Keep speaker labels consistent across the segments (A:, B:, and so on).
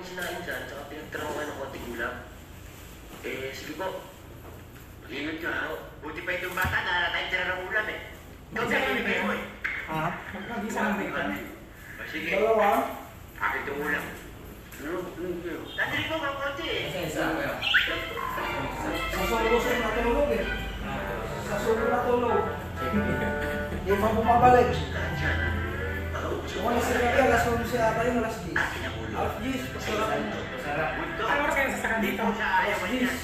A: sinain dyan, tsaka pinagtrawan ng konting ulam. Eh, sige po. Mag-ingat ka, ho. Buti pa itong bata, naratay tira ng ulam eh. Ikaw sa inibigay mo eh.
B: Ha?
C: Mag-isa lang dito.
A: Sige,
B: Dalawa?
A: akin itong ulam. Dadali mo mga konti eh.
C: Isa.
B: Sa solo siya natulog eh. Sa solo natulog. Hindi pa bumabalik.
A: Lahat yan.
B: Kung ano sila kaya, alas 11 ata yun, alas 10.
A: Akin ang ulo.
B: Alas 10, pasarap mo.
C: Sarap.
A: Ano
C: oras kayo sasakan dito?
A: Sa ayaw mo yan.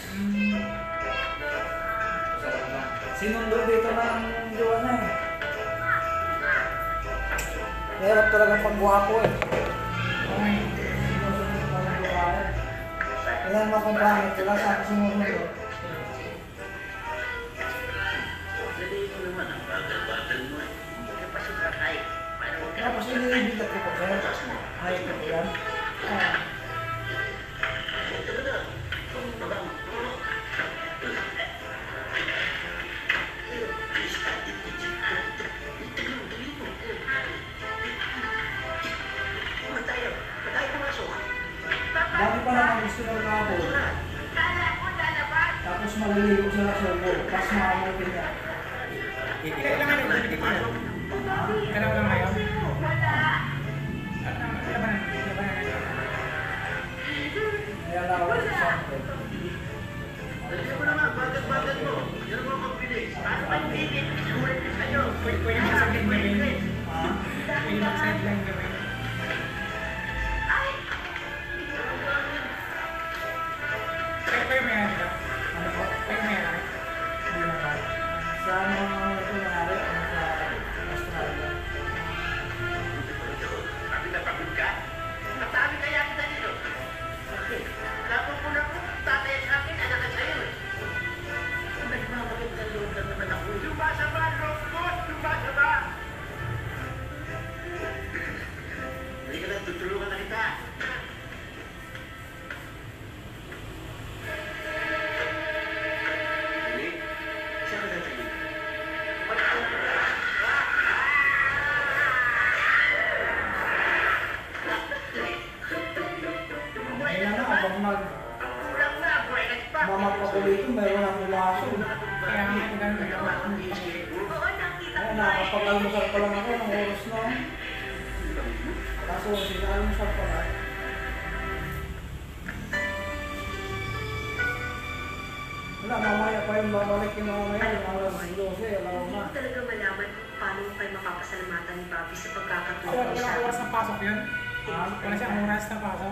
C: Sarap na.
B: Sinundo dito ng jowa na eh. Mahirap talagang pagwapo eh.
C: Okay.
B: Sinusunod pa ng jowa eh. Kailan mapapangit, wala sa akin sinusunod.
A: Dali mo naman ang bagal-bagal mo eh. Kaya pasok ka kahit. Paano huwag ka
B: Tapos iniibig ako po, kaya
A: Taas mo.
B: ay ito po yan.
A: Ito na. Babang. Matay pumasok.
B: Dati pa naman gusto ng kapon. Tapos maliligo sila sa ulo, tapos makamalipin niya.
C: Ilan nga nung dito? Kailan lang ngayon? Labanan.
B: Kaya lawak sa santo.
A: Dali mo naman, bagal-bagal mo. Yan mo magbilis. Paano ba hindi? Sulit ka sa'yo.
C: Pwede mag-sideline gawin.
B: Ha?
C: Pwede mag-sideline gawin. Kayo may ano?
B: Ano po?
C: Kayo may ano?
B: Hindi naman. Sa mga ito nangyari, ano sa Australia.
A: Pagod na pagod ka? Matami kaya kita dito. Okay. Lapang ko na po. Tatay sa akin, anak ka sa'yo eh. Nagmamagandang loob lang naman ako. Lumasa ba, Roscos? Lumasa ba? Hindi ka lang, tutulungan na kita. Hindi? Saan ka dadali?
B: Kaya na, habang
A: Kulang na, buhay ka pa.
B: nagmamapakulito, mayroon ang umaso.
C: Kaya nga, ganun.
B: Kaya nakapag-almusal pa lang ako ng oras na. Kaso, sinalmusal pa lang. Wala, mamaya pa yung babalik yung mamaya, yung alas 12, alam
D: Hindi
B: na.
D: ko talaga malaman kung paano mo kayo makapasalamatan ni Bobby sa
C: Wala
D: pagkakatulong niya sa
C: oras ng pasok yun?
B: Ha?
C: Wala siyang oras na pasok?